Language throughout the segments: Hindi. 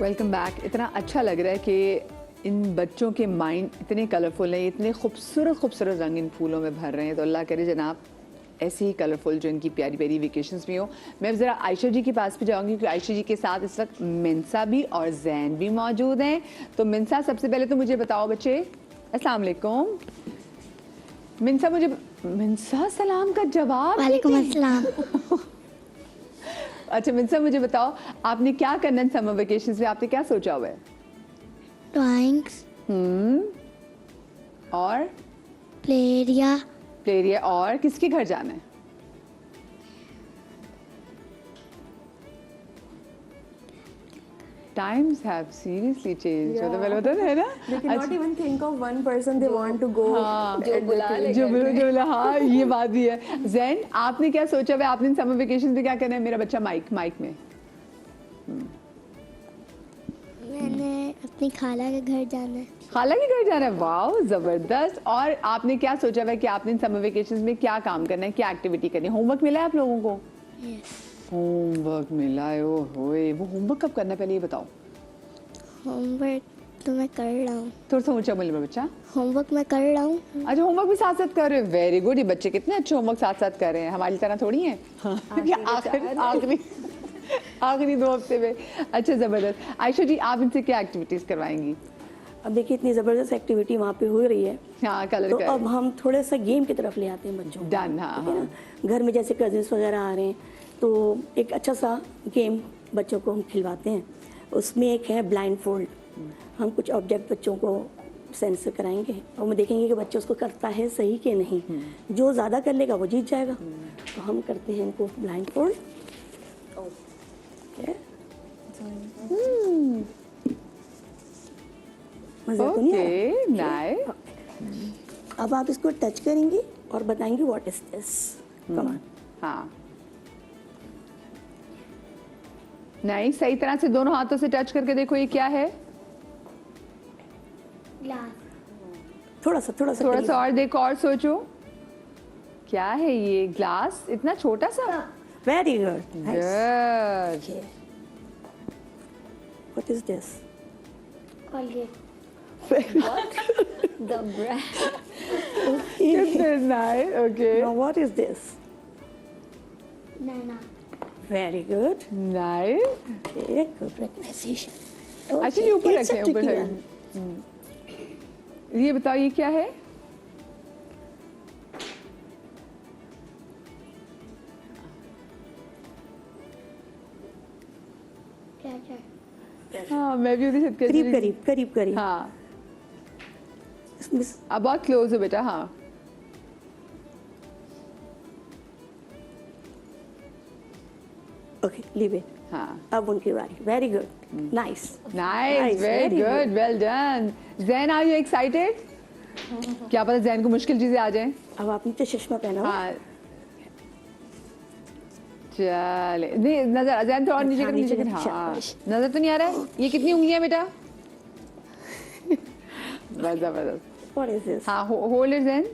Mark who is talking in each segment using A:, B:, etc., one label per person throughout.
A: Welcome back. इतना अच्छा लग रहा है कि इन बच्चों के माइंड इतने कलरफुल हैं, इतने खूबसूरत खूबसूरत रंग इन फूलों में भर रहे हैं। तो अल्लाह करे जनाब ऐसे ही कलरफुल जो इनकी प्यारी प्यारी वेकेशंस भी हो। मैं ज़रा आयशा जी के पास भी जाऊंगी क्योंकि आयशा जी के साथ इस वक्त मिनसा भी और जैन भी मौजूद हैं। तो मिनसा, सबसे पहले तो मुझे बताओ बच्चे, अस्सलाम वालेकुम। मिनसा सलाम का जवाब।
B: वालेकुम अस्सलाम।
A: अच्छा मिनसा, मुझे बताओ आपने क्या करना है समर वेकेशंस में, आपने क्या सोचा हुआ है?
B: ड्राइंग्स,
A: और
B: प्ले एरिया,
A: प्ले एरिया, और किसके घर जाना है? Times have seriously changed. तो पहले होता है ना,
C: They cannot even think of one person they want to go.
A: हाँ,
C: जो बुला लेगा।
A: हाँ, ये बात भी है। जैन, आपने क्या सोचा हुआ है? आपने समर वेकेशन में क्या करना है? मेरा बच्चा माइक में।
B: मैंने अपनी खाला के घर जाना है।
A: खाला के घर जाना है, वाह जबरदस्त। और आपने क्या सोचा हुआ है कि आपने समर वेकेशन में क्या काम करना है, क्या एक्टिविटी करनी है? होमवर्क मिला है आप लोगों को?
B: यस।
A: होमवर्क मिला है, ओ होए। वो होमवर्क कब करना है पहले ये बताओ।
B: होमवर्क तो मैं कर रहा हूँ।
A: थोड़ा सा ऊंचा बोल बच्चा।
B: होमवर्क मैं कर रहा हूँ।
A: अच्छा, होमवर्क भी साथ साथ कर रहे हो, वेरी गुड। ये बच्चे कितने अच्छे होमवर्क साथ साथ कर रहे हैं, हमारी तरह थोड़ी है। आखिरी 2 हफ्ते में। अच्छा जबरदस्त। आयशा जी, आप इनसे क्या एक्टिविटीज करवाएंगी?
C: अब देखिए इतनी ज़बरदस्त एक्टिविटी वहाँ पे हो रही है,
A: हाँ, कलर
C: तो
A: कर।
C: अब हम थोड़ा सा गेम की तरफ ले आते हैं बच्चों को।
A: डन, हाँ,
C: ठीक है
A: हाँ।
C: ना? घर में जैसे कजिन्स वगैरह आ रहे हैं तो एक अच्छा सा गेम बच्चों को हम खिलवाते हैं। उसमें एक है ब्लाइंड फोल्ड। हम कुछ ऑब्जेक्ट बच्चों को सेंस कराएंगे और हम देखेंगे कि बच्चा उसको करता है सही कि नहीं। जो ज़्यादा कर लेगा वो जीत जाएगा। तो हम करते हैं इनको ब्लाइंड फोल्ड। मज़ा तो नहीं आ रहा?
A: Okay, nice.
C: अब आप इसको टच करेंगी और बताएंगी what is this. Come on.
A: हाँ, नहीं, सही तरह से दोनों हाथों से टच करके देखो, ये क्या है?
B: ग्लास।
C: थोड़ा सा
A: थोड़ा सा और देखो और सोचो, क्या है ये? ग्लास, इतना छोटा सा।
C: Very good.
A: Good.
C: What is this?
B: Colgate.
A: The brand. Nice, okay.
C: Now what is this?
B: Naina.
C: Very good.
A: Nice.
C: Okay, good pronunciation.
A: अच्छा, ये ऊपर रखें, ऊपर रखें। ये बताओ ये क्या है?
B: क्या?
A: हाँ, मैं भी उधर छत के
C: करीब।
A: हाँ,
C: इसमें
A: अब बहुत क्लोज हो बेटा। हाँ,
C: ओके, लीव इट।
A: हाँ,
C: अब उनकी बारी। Very good, nice.
A: Nice, very
C: very
A: good, well done. Jain, are you excited? क्या पता जैन को मुश्किल चीजें आ जाएं।
C: अब आपने तो चश्मा पहना हुआ है।
A: हाँ, चले, नहीं नजर, जैन थोड़ा नीचे कर, नीचे कर। हाँ, नजर तो नहीं आ रहा है। ये कितनी उंगलियां बेटा? बस जबरदस्त।
C: What is this?
A: हाँ, hold it Jain.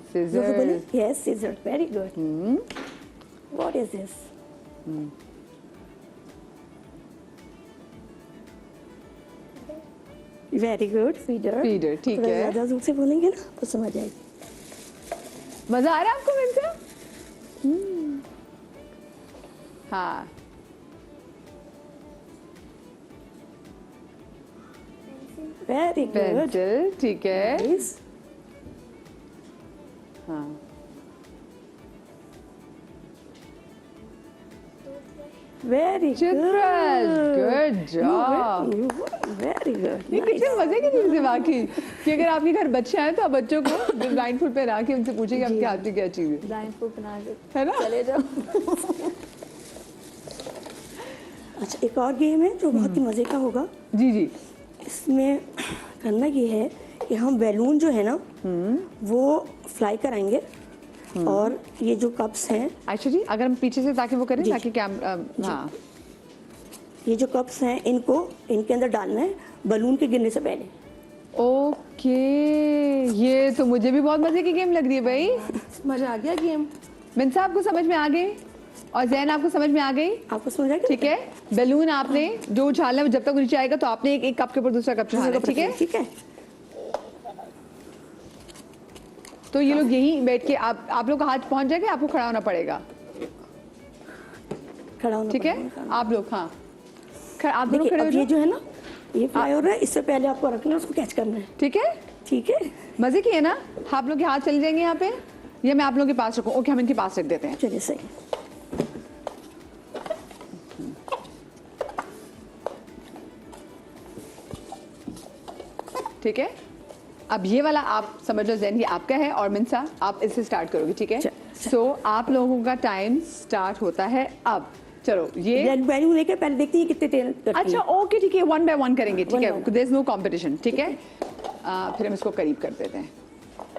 A: Scissors.
C: Yes, scissors. Very good. What is this? Very good. Feeder.
A: Feeder, ठीक है।
C: ज़्यादा जोर से बोलेंगे ना तो समझ आएगी।
A: मजा आ रहा है आपको मिनसा? हाँ,
C: Very good.
A: पेंसिल, ठीक है।
C: Nice.
A: हाँ,
C: Very
A: चित्रल, गुड जॉब।
C: Very good.
A: ये कितने मजे की चीज है वाकई, कि अगर आपके घर बच्चे आए तो आप बच्चों को ब्लाइंड फुल पे रहा के उनसे पूछेंगे आपके हाथ में क्या चीज है,
C: Blind food बना के
A: है ना?
C: चले जाओ। अच्छा, एक और गेम है जो बहुत ही मजे का होगा।
A: जी जी।
C: इसमें करना ये है कि हम बैलून जो है ना वो फ्लाई कराएंगे और ये जो कप्स हैं,
A: आयशा जी, अगर हम पीछे से ताकि वो करें,
C: जी,
A: ताकि कैमरा, हाँ,
C: ये जो कप्स हैं इनको इनके अंदर डालना है बलून के गिरने से पहले।
A: ओके, ये तो मुझे भी बहुत मजे की गेम लग रही है भाई।
D: मजा आ गया गेम।
A: मिनसा आपको समझ में आ गई और जैन आपको समझ में आ गई?
C: आपको समझ आएगा?
A: ठीक है, बैलून आपने जो उछालना है जब तक वो नीचे आएगा तो आपने एक कप के ऊपर दूसरा कप चढ़ाना है, ठीक है?
C: ठीक है।
A: तो ये लोग यहीं बैठ के आप लोग का हाथ पहुंच जाएगा, आपको खड़ा होना पड़ेगा,
C: खड़ा होना
A: ठीक है?
C: पड़ेगा।
A: आप लोग हाँ आप दोनों
C: देखिए,
A: खड़े हो
C: अब ये
A: जाओ,
C: जो है ना, ये फ्लाई हो रहा है, इससे पहले आपको रखना है, उसको कैच करना है।
A: ठीक है?
C: ठीक है,
A: मजे की है ना? आप लोग के हाथ चले जाएंगे यहाँ पे या मैं आप लोगों के पास रखूं? ओके, हम इनके पास रख देते हैं।
C: चलिए सही।
A: ठीक है, अब ये वाला आप समझ लो जैन, ये आपका है और मिनसा आप इससे स्टार्ट करोगे, ठीक है? सो आप लोगों का टाइम स्टार्ट होता है अब। चलो ये
C: बैलून लेके पहले देखते हैं कितने टेल करती
A: अच्छा,
C: है।
A: ओके ठीक है, 1 बाय 1 करेंगे, ठीक है?
C: One by
A: there is no competition, ठीक है? फिर हम इसको करीब कर देते हैं।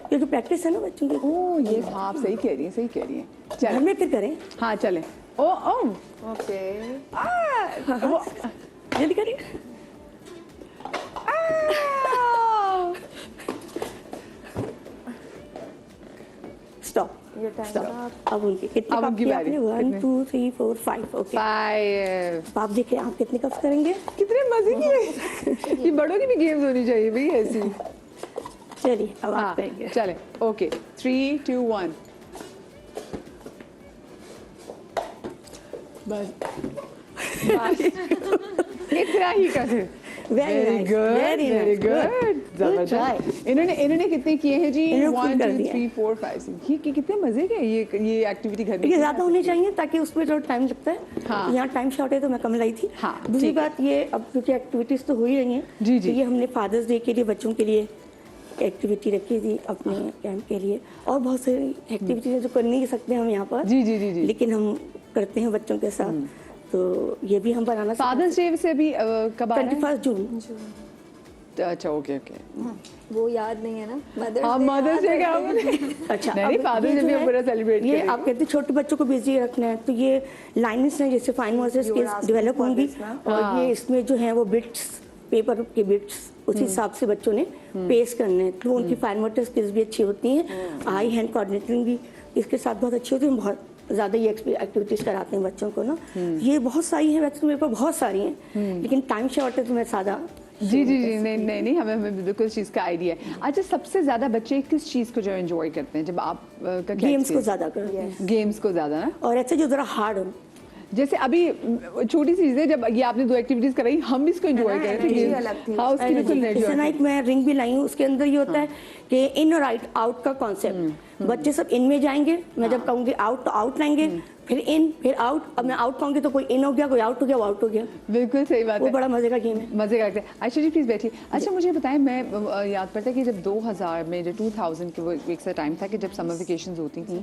C: क्योंकि प्रैक्टिस है ना बच्चों की।
A: ओ ये हाँ, आप सही कह रही हैं, सही कह रही हैं।
C: घर
A: चलो
C: में फिर करें।
A: हाँ चले। ओ ओ ओके,
C: जल्दी करें। स्टॉप। अब उनकी कितने
A: अब
C: कप
A: उनकी
C: किए
A: बारी।
C: आपने? 1
A: कितने?
C: 2 3 4 5। ओके,
A: 5।
C: आप देखिए आप कितने कप्स करेंगे।
A: कितने मजे की है। ये बड़ों की भी गेम्स होनी चाहिए भाई ऐसी।
C: चलिए अब
A: हाँ
C: आप करेंगे।
A: चले, ओके 3 2 1 बस इतना ही कर।
C: Very nice, very
A: very
C: nice, good.
A: Good,
C: Good try.
A: जबरदस्त। इन्होंने कितने किए हैं जी?
C: इन्होंने
A: 1
C: full कर
A: 2
C: दिया।
A: 3 4 5 6। ये कितने मजे के ये एक्टिविटी घर में
C: देखिए ज्यादा होने चाहिए ताकि उसमें थोड़ा टाइम लगता है।
A: हाँ।
C: यहाँ टाइम शॉर्ट है तो मैं कम लाई थी।
A: हाँ,
C: दूसरी
A: ठीक है।
C: बात ये, अब क्योंकि एक्टिविटीज तो हो ही रही हैं,
A: जी, जी।
C: तो ये हमने फादर्स डे के लिए बच्चों के लिए एक्टिविटी रखी थी अपने कैंप के लिए, और बहुत सारी एक्टिविटीज है जो कर नहीं सकते हम यहाँ पर।
A: जी जी जी जी।
C: लेकिन हम करते हैं बच्चों के साथ, तो ये भी हम बनाना।
A: फादर्स डे से भी कब आ रहा है?
C: 21 जून।
A: अच्छा ओके ओके।
D: वो याद नहीं है ना, मदर्स
A: हाँ मदर्स डे क्या
C: अच्छा,
A: नहीं,
C: अब
A: फादर्स
C: ये
A: डे
C: जो
A: भी
C: है,
A: हम पूरा सेलिब्रेट
C: ये
A: करेंगे।
C: आप कहते हैं छोटे बच्चों को बिजी रखना है, तो ये लाइन्स हैं जैसे फाइन मोटर स्किल्स डेवलप होंगी, और ये इसमें जो है वो बिट्स, पेपर के बिट्स उसी हिसाब से बच्चों ने पेश करने हैं, तो उनकी फाइन मोटर स्किल्स भी अच्छी होती हैं, आई हैंड कोऑर्डिनेटिंग भी इसके साथ बहुत अच्छी होती है। बहुत ज़्यादा ये एक्टिविटीज़ कराते हैं बच्चों को ना। ये बहुत सारी हैं, वैसे तो मेरे पास बहुत सारी हैं, लेकिन टाइम शॉर्ट है तो मैं सादा।
A: जी जी जी, नहीं नहीं नहीं, हमें बिल्कुल इस चीज़ का आइडिया है। अच्छा, सबसे ज़्यादा बच्चे किस चीज़ को जो एंजॉय करते हैं जब आप का क्या
C: गेम्स को
A: experience?
C: ज़्यादा करते हैं,
A: गेम्स को ज़्यादा ना,
C: और ऐसे जो ज़रा हार्ड हो।
A: जैसे अभी छोटी सी चीज़ है, जब ये आपने 2 एक्टिविटीज़ कराई, हम भी इसको एंजॉय करें तो
D: energy अलग थी।
A: हाँ उसकी बिल्कुल
C: जैसे ना एक मैं रिंग भी लाई हूँ, उसके अंदर ये होता है कि इन और आउट का कॉन्सेप्ट। बच्चे सब इन में जाएंगे, मैं जब कहूँगी आउट तो आउट लाएंगे, फिर इन फिर आउट। अब मैं आउट कहूँगी तो कोई इन हो गया, कोई आउट हो गया, वो आउट हो गया।
A: बिल्कुल सही बात
C: वो
A: है,
C: बड़ा मजे का गेम है।
A: मजे करते हैं। आयशा जी प्लीज बैठिए। अच्छा मुझे बताएं, मैं याद पड़ता है कि जब 2000 में, जो 2000 के वो एक सा टाइम था कि जब समर वेकेशंस होती थी,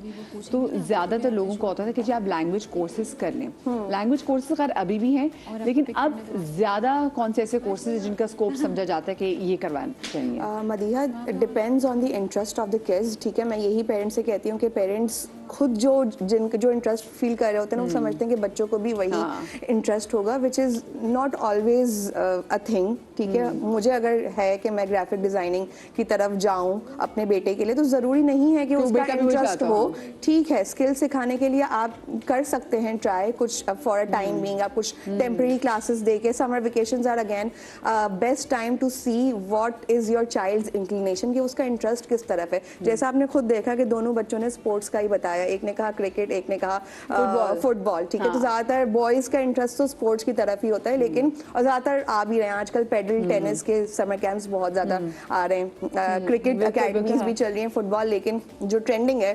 A: तो ज़्यादातर लोगों को होता था कि जी आप लैंग्वेज कोर्सेज कर लें। लैंग्वेज कोर्सेज खैर अभी भी हैं, लेकिन अब ज़्यादा कौन से ऐसे कोर्सेज हैं जिनका स्कोप समझा जाता है कि ये करवाना चाहिए?
D: Madiha, it depends on the interest of the kids. ठीक है, मैं यही पेरेंट्स से कहती हूँ कि पेरेंट्स खुद जो इंटरेस्ट फील कर रहे होते हैं ना, वो समझते हैं कि बच्चों को भी वही इंटरेस्ट होगा, which is not always a thing. ठीक है, मुझे अगर है कि मैं ग्राफिक डिज़ाइनिंग की तरफ जाऊं अपने बेटे के लिए, तो ज़रूरी नहीं है कि उसका
A: बेटा भी वही
D: इंटरेस्ट
A: चाहता
D: हो। ठीक है, स्किल सिखाने के लिए आप कर सकते हैं ट्राई, कुछ फॉर अ टाइम बीइंग आप कुछ टेम्परेरी क्लासेस दे के। Summer vacations are again best time to see what is your child's inclination, कि उसका इंटरेस्ट किस तरफ है। जैसा आपने खुद देखा कि दोनों बच्चों ने स्पोर्ट्स का ही बताया, एक ने कहा क्रिकेट, एक ने कहा फुटबॉल। ठीक है, तो ज़्यादातर बॉयज़ का इंटरेस्ट तो स्पोर्ट्स की तरफ ही होता है, लेकिन और ज़्यादातर आ भी रहे हैं आजकल। पेडल टेनिस के समर कैंप्स बहुत ज़्यादा आ रहे हैं, क्रिकेट अकेडमीज भी चल रही हैं, फुटबॉल। लेकिन जो ट्रेंडिंग है,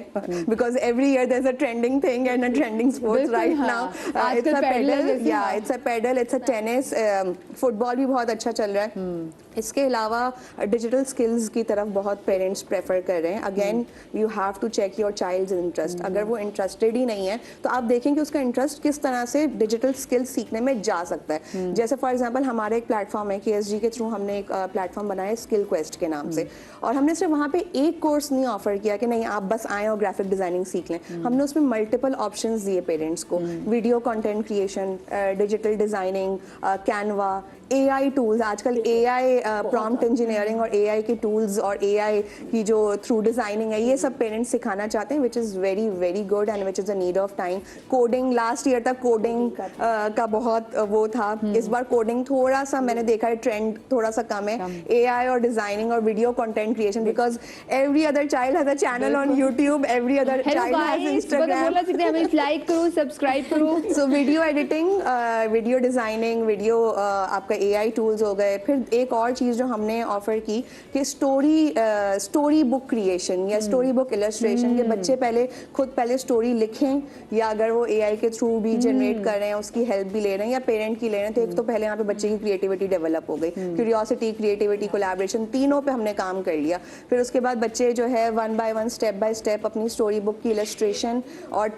D: because every year there is a trending thing and a trending sports right now, it's a padel, या it's a padel, it's a tennis, football भी बहुत अच्छा चल रहा है। इसके अलावा डिजिटल स्किल्स की तरफ बहुत पेरेंट्स प्रेफर कर रहे हैं। Again you have to check your child's interest. अगर वो इंटरेस्टेड ही नहीं है तो आप देखें कि उसका इंटरेस्ट किस तरह से डिजिटल स्किल्स सीखने में जा सकता है। जैसे फॉर एग्जांपल हमारा एक प्लेटफॉर्म है, KSG के थ्रू हमने एक प्लेटफॉर्म बनाया स्किल क्वेस्ट के नाम से, और हमने सिर्फ वहाँ पे एक कोर्स नहीं ऑफर किया कि नहीं आप बस आए और ग्राफिक डिजाइनिंग सीख लें। हमने उसमें मल्टीपल ऑप्शंस दिए पेरेंट्स को, video content creation, digital designing, Canva, AI tools. आजकल AI प्रॉम्प्ट इंजीनियरिंग और एआई के टूल्स और एआई की जो थ्रू डिजाइनिंग है, ये सब पेरेंट्स सिखाना चाहते हैं, which is very very good and which is a need of time. Coding last year तक कोडिंग का बहुत वो था. इस बार कोडिंग थोड़ा सा मैंने देखा है ट्रेंड थोड़ा सा कम है. एआई और डिजाइनिंग और video content creation, because every other child has a channel on YouTube, every other child has Instagram.
A: Like करो, सब्सक्राइब करो.
D: So video editing, video designing, video आपका एआई टूल्स हो गए. फिर एक और चीज़ जो हमने ऑफर की कि स्टोरी बुक क्रिएशन या स्टोरी बुक इलस्ट्रेशन, के बच्चे पहले स्टोरी लिखें, या अगर वो एआई के थ्रू भी जनरेट कर रहे हैं, उसकी हेल्प भी ले रहे हैं या पेरेंट की ले रहे हैं, तो एक तो पहले यहाँ पे बच्चे की क्रिएटिविटी डेवलप हो गई. क्यूरियोसिटी, क्रिएटिविटी, कोलैबोरेशन, तीनों पे हमने काम कर लिया. फिर उसके बाद बच्चे जो है 1 by 1 स्टेप बाय स्टेप अपनी स्टोरी बुक की इलस्ट्रेशन और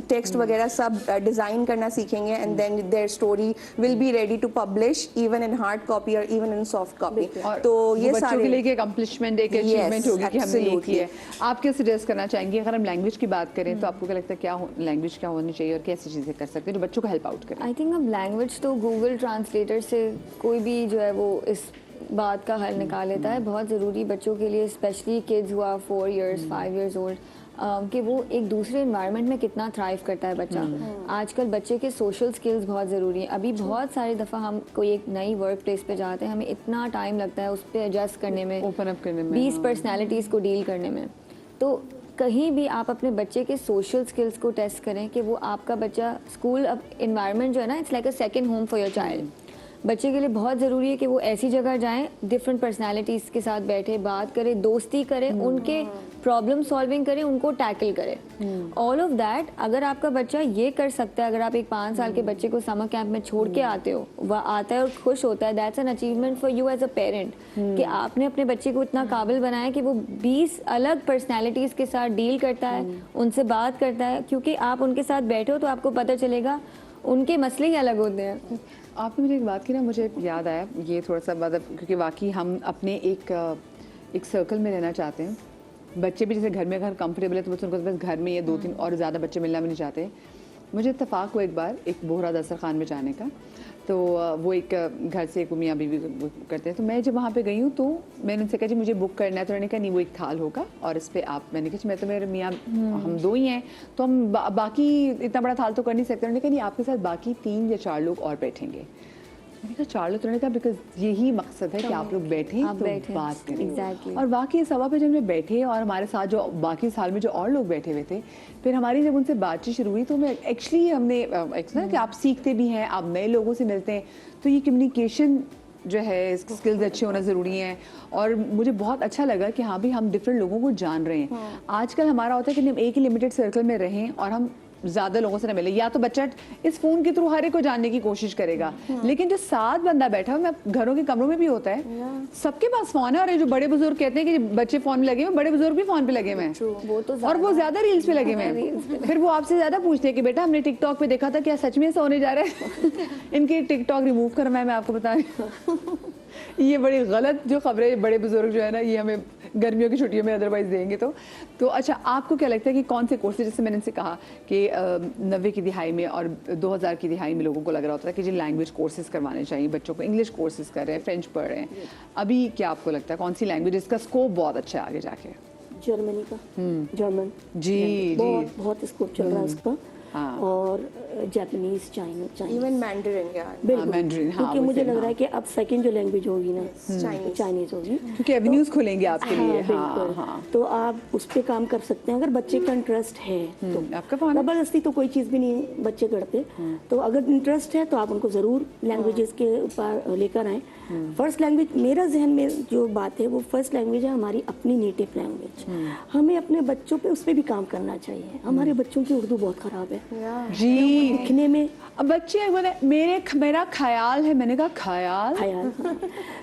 D: टेक्स्ट वगैरह सब डिजाइन करना सीखेंगे, and then their story will be ready to publish even in hard copy और इवन इन सॉफ्ट कॉपी. तो ये
A: बच्चों
D: सारे
A: के लिए एक अकम्पलिशमेंट, एक अचीवमेंट होगी कि हमने ये
D: absolutely.
A: किया है. आप क्या सजेस्ट करना चाहेंगे अगर हम लैंग्वेज की बात करें तो आपको क्या लगता है क्या लैंग्वेज क्या होनी चाहिए और कैसी चीज़ें कर सकते हैं जो बच्चों को हेल्प आउट करें?
E: आई थिंक अब लैंग्वेज तो गूगल ट्रांसलेटर से कोई भी जो है वो इस बात का हल निकाल लेता है. बहुत ज़रूरी बच्चों के लिए, स्पेशली किड्स हुआ 4 years 5 years ओल्ड, कि वो एक दूसरे इन्वायरमेंट में कितना थ्राइव करता है बच्चा. आजकल बच्चे के सोशल स्किल्स बहुत ज़रूरी हैं. अभी बहुत सारी दफ़ा हम कोई एक नई वर्क प्लेस पे जाते हैं, हमें इतना टाइम लगता है उस पर एडजस्ट करने में,
A: ओपन अप करने में,
E: 20 पर्सनैलिटीज़ को डील करने में. तो कहीं भी आप अपने बच्चे के सोशल स्किल्स को टेस्ट करें कि वो आपका बच्चा स्कूल अब इन्वायरमेंट जो है ना, it's like a second home for your child. बच्चे के लिए बहुत ज़रूरी है कि वो ऐसी जगह जाएं, डिफरेंट पर्सनालिटीज़ के साथ बैठे, बात करें, दोस्ती करें, उनके प्रॉब्लम सॉल्विंग करें, उनको टैकल करें. ऑल ऑफ दैट अगर आपका बच्चा ये कर सकता है, अगर आप एक 5 साल के बच्चे को समर कैंप में छोड़ के आते हो, वह आता है और खुश होता है, that's an achievement for you as a parent, कि आपने अपने बच्चे को इतना काबिल बनाया कि वो 20 अलग पर्सनैलिटीज़ के साथ डील करता है, उनसे बात करता है. क्योंकि आप उनके साथ बैठे हो तो आपको पता चलेगा उनके मसले ही अलग होते हैं.
A: आपने मुझे एक बात की ना, मुझे याद आया ये थोड़ा सा मतलब, क्योंकि वाकई हम अपने एक सर्कल में रहना चाहते हैं. बच्चे भी जैसे घर में अगर कंफर्टेबल है तो बस उनको बस घर में ये 2-3 और ज़्यादा बच्चे मिलना भी नहीं चाहते. मुझे इत्तेफाक हुआ एक बार एक बोहरा दस्तरखान खान में जाने का. तो वो एक घर से एक मियाँ बीवी करते हैं. तो मैं जब वहाँ पे गई हूँ तो मैंने उनसे कहा जी मुझे बुक करना है. तो उन्होंने कहा नहीं वो एक थाल होगा और इस पर आप, मैंने कहा मैं तो मेरे मियाँ हम 2 ही हैं तो हम बाकी इतना बड़ा थाल तो कर नहीं सकते. उन्होंने कहा नहीं आपके साथ बाकी 3 या 4 लोग और बैठेंगे. मैंने कहा 4 लोग. तो उन्होंने कहा बिकॉज यही मकसद है कि आप लोग बैठें तो बात करें.
E: Exactly.
A: और वाकई सभा पे जब मैं बैठे और हमारे साथ जो बाकी साल में जो और लोग बैठे हुए थे, फिर हमारी जब उनसे बातचीत शुरू हुई तो मैं एक्चुअली हमने ना कि आप सीखते भी हैं, आप नए लोगों से मिलते हैं, तो ये कम्युनिकेशन जो है स्किल्स अच्छे होना ज़रूरी हैं. और मुझे बहुत अच्छा लगा कि हाँ भी हम डिफरेंट लोगों को जान रहे हैं. आजकल हमारा होता है कि हम एक ही लिमिटेड सर्कल में रहें और हम ज़्यादा लोगों से ना मिले. या तो बच्चा इस फ़ोन के थ्रू हर एक को जानने की कोशिश करेगा, लेकिन जो 7 बंदा बैठा है, मैं घरों के कमरों में भी होता है, सबके पास फ़ोन है. और ये जो बड़े बुजुर्ग कहते हैं कि बच्चे फ़ोन में लगे हुए, बड़े बुजुर्ग भी फ़ोन पे लगे हुए हैं, और वो ज़्यादा रील्स पे लगे हुए हैं. फिर वो आपसे ज़्यादा पूछते हैं कि बेटा हमने टिकटॉक पे देखा था, क्या सच में ऐसा होने जा रहा है? इनके टिकटॉक रिमूव करवाए मैं आपको बता. ये बड़ी गलत जो खबरें बड़े बुजुर्ग जो है ना, ये हमें गर्मियों की छुट्टियों में अदरवाइज देंगे. तो अच्छा आपको क्या लगता है कि कौन से कोर्सेज, जैसे मैंने इनसे कहा कि 90 की दिहाई में और 2000 की दिहाई में लोगों को लग रहा होता है कि जी लैंग्वेज कोर्सेज करवाने चाहिए बच्चों को, इंग्लिश कोर्सेज कर रहे हैं, फ्रेंच पढ़ रहे हैं. अभी क्या आपको लगता है कौन सी लैंग्वेज इसका स्कोप बहुत अच्छा है आगे जाके?
C: जर्मनी का, जर्मन
A: जी
C: बहुत स्कोप चल रहा है उसका. और जापानीज, चाइनीज,
D: इवन मैंडरिन यार.
C: बिल्कुल,
A: मैंड्रिन, हाँ,
C: क्योंकि मुझे लग रहा है कि अब सेकंड जो लैंग्वेज होगी ना चाइनीज होगी,
A: क्योंकि एवेन्यूज खुलेंगे आपके लिए.
C: बिल्कुल. तो आप उस पर काम कर सकते हैं अगर बच्चे का इंटरेस्ट है तो.
A: आपका फोन है?
C: जबरदस्ती तो कोई चीज़ भी नहीं बच्चे करते. तो अगर इंटरेस्ट है तो आप उनको ज़रूर लैंग्वेजेस के ऊपर लेकर आएँ. फर्स्ट लैंग्वेज, मेरा जहन में जो बात है वो फर्स्ट लैंग्वेज है हमारी अपनी नेटिव लैंग्वेज. हमें अपने बच्चों पे उस पर भी काम करना चाहिए. हमारे बच्चों की उर्दू बहुत ख़राब है
A: जी
C: लिखने में.
A: अब बच्चे बोले मेरा ख्याल है, मैंने कहा ख्याल.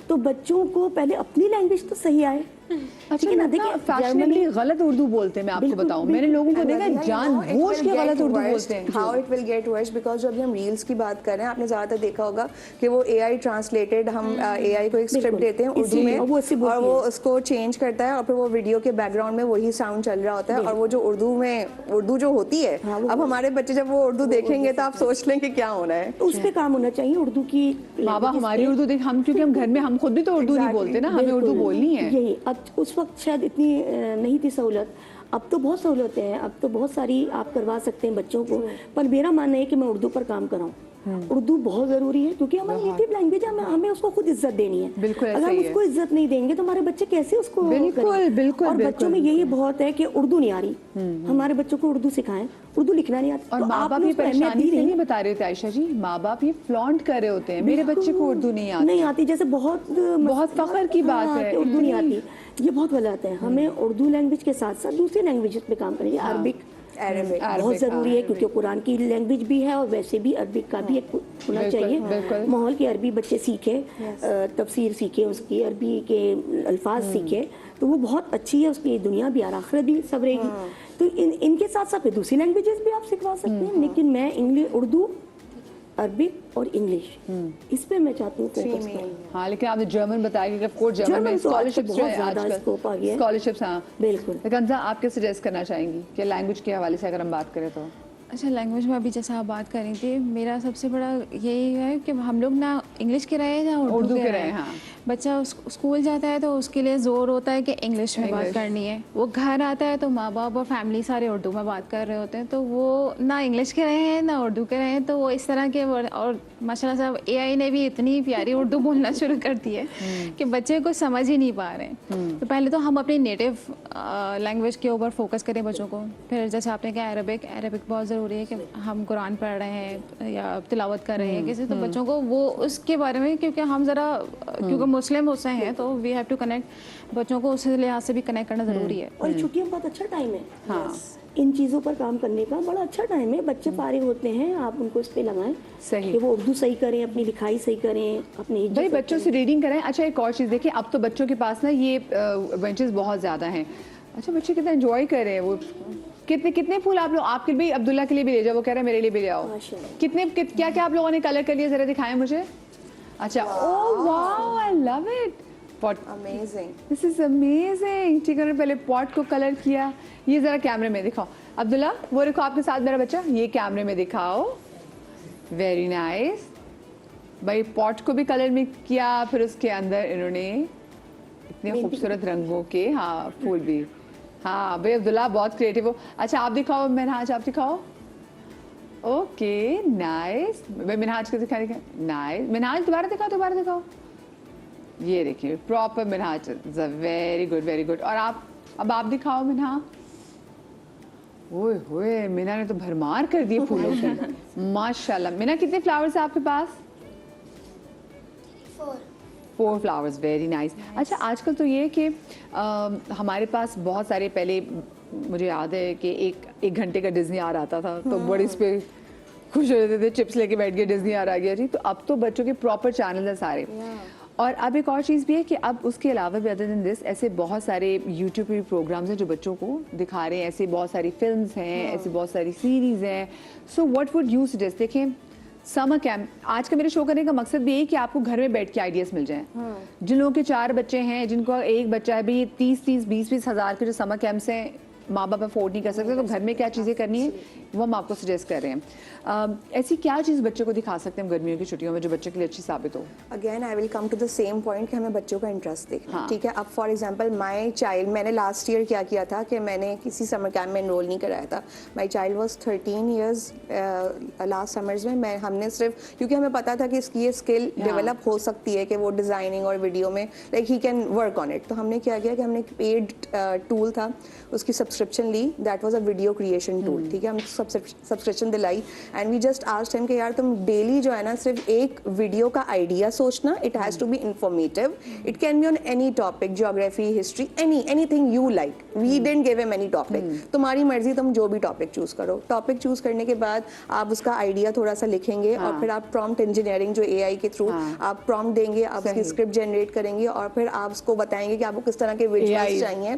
C: तो बच्चों को पहले अपनी लैंग्वेज तो सही आए,
A: अच्छा
C: है ना,
A: ना
C: देखिए,
A: देखिए फैशनेबली गलत उर्दू बोलते हैं, मैं आपको
C: बिल्कुल,
A: बताऊं, मैंने लोगों को देखा
D: I
A: जानबूझ
D: know
A: के
D: it will
A: गलत
D: get
A: उर्दू
D: worse.
A: बोलते हैं।
D: How it will get worse because जो अभी हम रील्स की बात कर रहे हैं, आपने ज़्यादातर देखा होगा कि वो AI ट्रांसलेटेड, हम AI को एक स्क्रिप्ट
C: बिल्कुल,
D: देते हैं उर्दू
C: इसी-
D: में
C: और वो इससे
D: और
C: बोलती
D: वो
C: है।
D: उसको चेंज करता है और फिर वो वीडियो के बैकग्राउंड में वही साउंड चल रहा होता है और वो जो उर्दू जो होती है,
C: हाँ, वो-
D: अब हमारे बच्चे जब वो उर्दू देखेंगे तो आप सोच लें कि क्या होना है।
C: तो उस पे काम होना चाहिए उर्दू की
A: माँ बाप
C: languages
A: हमारी
C: पे।
A: उर्दू देख, हम क्योंकि हम घर में हम खुद भी तो उर्दू नहीं
D: Exactly.
A: बोलते ना, हमें उर्दू
C: बिल्कुल,
A: बोलनी है।
C: यही उस वक्त शायद इतनी नहीं थी सहूलत, अब तो बहुत सहूलतें हैं, अब तो बहुत सारी आप करवा सकते हैं बच्चों को, पर मेरा मानना है कि मैं उर्दू पर काम कराऊं। उर्दू बहुत ज़रूरी है क्योंकि हमारी नेटिव लैंग्वेज है, हमें उसको खुद इज्जत देनी है।
A: बिल्कुल ऐसा
C: अगर
A: ही
C: हम
A: है।
C: उसको इज्जत नहीं देंगे तो हमारे बच्चे कैसे उसको
A: बिल्कुल,
C: करें?
A: बिल्कुल,
C: और
A: बिल्कुल,
C: बच्चों में यही बहुत है कि उर्दू नहीं आ रही, हमारे बच्चों को उर्दू सिखाएं, उर्दू लिखना नहीं आता।
A: और
C: तो
A: माँ बाप
C: आपने
A: ये
C: उसको अहमियत
A: परेशानी
C: दी
A: से
C: नहीं।
A: नहीं बता रहे थे आयशा जी, माँ बाप ये फ्लॉन्ट कर रहे होते हैं, मेरे बच्चे को उर्दू नहीं आती।
C: नहीं आती, जैसे बहुत
A: फख्र की बात
C: हाँ,
A: है।
C: कि उर्दू नहीं आती, ये बहुत गलत है। हमें उर्दू लैंग्वेज के साथ साथ दूसरी लैंग्वेजेस पे काम करनी चाहिए। Arabic
D: Arabic.
C: बहुत ज़रूरी है क्योंकि कुरान की लैंग्वेज भी है और वैसे भी अरबिक का भी एक होना
A: बिल्कुल,
C: चाहिए।
A: बिल्कुल।
C: माहौल की अरबी बच्चे सीखे, तफसीर सीखे, उसकी अरबी के अल्फाज सीखे, तो वो बहुत अच्छी है, उसकी दुनिया भी और आखिरत भी सबरेगी। तो इनके साथ साथ फिर दूसरी लैंग्वेजेस भी आप सिखवा सकते हैं, लेकिन मैं इंग्लिश, उर्दू, अरबिक और इंग्लिश, इस पे मैं चाहती हूँ फोकस करूँ।
A: हाँ, लेकिन आपने जर्मन बताया कि ऑफ कोर्स जर्मन में
C: जर्मन तो आजकल
A: स्कॉलरशिप्स जो
C: बहुत
A: है
C: ज़्यादा
A: आजकल,
C: स्कोप आ गया है।
A: स्कॉलरशिप्स, हाँ
C: बिल्कुल।
A: कंजा, आप क्या सजेस्ट करना चाहेंगी कि लैंग्वेज के हवाले से अगर हम बात करें तो?
F: अच्छा, लैंग्वेज में अभी जैसा आप बात कर रही थी, मेरा सबसे बड़ा यही है कि हम लोग ना इंग्लिश के रहे ना उर्दू के रहे।
A: हाँ।
F: बच्चा स्कूल जाता है तो उसके लिए ज़ोर होता है कि इंग्लिश में बात करनी है, वो घर आता है तो माँ बाप और फैमिली सारे उर्दू में बात कर रहे होते हैं, तो वो ना इंग्लिश के रहे हैं ना उर्दू के रहे हैं, तो वो इस तरह के और माशाल्लाह साहब AI ने भी इतनी प्यारी उर्दू बोलना शुरू कर दी है कि बच्चे को समझ ही नहीं पा रहे हैं। तो पहले तो हम अपनी नेटिव लैंग्वेज के ऊपर फोकस करें बच्चों को, फिर जैसे आपने कहा अरबिक बहुत ज़रूरी है कि हम कुरान पढ़ रहे हैं या तिलावत कर रहे हैं किसी, तो बच्चों को वो उसके बारे में, क्योंकि हम ज़रा क्योंकि मुस्लिम उससे हैं तो वी हैव टू कनेक्ट, बच्चों को उस लिहाज से भी कनेक्ट करना ज़रूरी है।
C: और छुट्टियों में बहुत अच्छा टाइम है।
A: हाँ।
C: इन चीज़ों पर काम करने का बड़ा अच्छा टाइम है। बच्चे फारिग होते हैं, आप उनको इस पे लगाएं
A: सही।
C: कि वो उर्दू सही करें, अपनी लिखाई सही करें, अपनी हिज्जे
A: भाई
C: सही
A: बच्चों से रीडिंग कराएं। अच्छा, एक और चीज़ देखिए, अब तो बच्चों के पास ना ये वेंचर्स बहुत ज़्यादा हैं। अच्छा, बच्चे कितना एंजॉय कर रहे हैं, वो कितने फूल आप लोग, आपके भी अब्दुल्ला के लिए भी ले जाओ, वो कह रहे हैं मेरे लिए भी ले आओ।
C: माशाल्लाह।
A: क्या क्या आप लोगों ने कलर कर लिया, जरा दिखाएं मुझे। अच्छा, oh wow, I love it, pot
D: Amazing.
A: This is amazing. ठीक है, उन्होंने पहले पॉट को कलर किया। ये जरा कैमरे में दिखाओ अब्दुल्ला, वो देखो आपके साथ मेरा बच्चा, ये कैमरे में दिखाओ। वेरी नाइस भाई, पॉट को भी कलर में किया, फिर उसके अंदर इन्होंने इतने खूबसूरत रंगों के, हाँ फूल भी। हाँ भाई अब्दुल्ला बहुत क्रिएटिव हो। अच्छा आप दिखाओ मिनहाज, आप दिखाओ। ओके नाइस भाई, मिनहाज को दिखा नाइस। मिनहाज दोबारा दिखाओ। ये देखिए proper Minhaj, very good very good. और आप, अब आप दिखाओ मिनहा। ओए होए, मीना ने तो भरमार कर दिए फूलों की माशाल्लाह। मीना कितने फ्लावर्स हैं आपके पास? 4 फ्लावर्स, वेरी नाइस। अच्छा आजकल तो ये कि हमारे पास बहुत सारे, पहले मुझे याद है कि एक घंटे का डिज्नी आर आता था तो बड़े इस पे खुश हो जाते थे, चिप्स लेके बैठ गए, डिज्नी आर आ गया जी। तो अब तो बच्चों के प्रॉपर चैनल हैं सारे। और अब एक और चीज़ भी है कि अब उसके अलावा भी अदर देन दिस ऐसे बहुत सारे यूट्यूब पे प्रोग्राम्स हैं जो बच्चों को दिखा रहे हैं, ऐसे बहुत सारी फिल्म्स हैं, ऐसी बहुत सारी सीरीज़ हैं। So what would you suggest? देखें समर कैंप, आज का मेरे शो करने का मकसद भी यही कि आपको घर में बैठ के आइडियाज़ मिल जाएं। जिन लोगों के 4 बच्चे हैं, जिनको एक बच्चा है, भाई 30-20 हज़ार के जो समर कैंप्स हैं माँ बाप अफोर्ड नहीं कर सकते, तो घर में क्या चीज़ें करनी है वो हम आपको सजेस्ट कर रहे हैं। ऐसी क्या चीज़ बच्चों को दिखा सकते हैं गर्मियों की छुट्टियों में जो बच्चे के लिए अच्छी साबित हो?
D: Again I will come to the same point कि हमें बच्चों का इंटरेस्ट देखना।
A: हाँ।
D: ठीक है, अब फॉर एग्जांपल माय चाइल्ड, मैंने लास्ट ईयर क्या किया था कि मैंने किसी समर कैंप में एनरोल नहीं कराया था। My child was 13 years last summers में। हमने सिर्फ क्योंकि हमें पता था कि इसकी ये स्किल डेवलप हो सकती है कि वो डिज़ाइनिंग और वीडियो में like he can work on it, तो हमने क्या किया कि हमने एक पेड टूल था, उसकी सब्सक्रिप्शन सब्सक्रिप्शन ली, that was a video creation tool, ठीक है, हम सब्सक्रिप्शन दिलाई and we just asked him कि यार तुम डेली जो है ना सिर्फ एक वीडियो का आइडिया सोचना, it has to be informative, it can be on any topic, geography, history, anything you like, we didn't give him any topic, तुम्हारी मर्जी, तुम जो भी टॉपिक चूज करो। टॉपिक चूज करने के बाद आप उसका आइडिया थोड़ा सा लिखेंगे और फिर आप प्रॉम्प्ट इंजीनियरिंग जो एआई के थ्रू आप प्रॉम्प्ट देंगे, आप उसकी स्क्रिप्ट जनरेट करेंगे और फिर आप उसको बताएंगे कि आपको किस तरह के विजुअल्स
A: AI
D: चाहिए।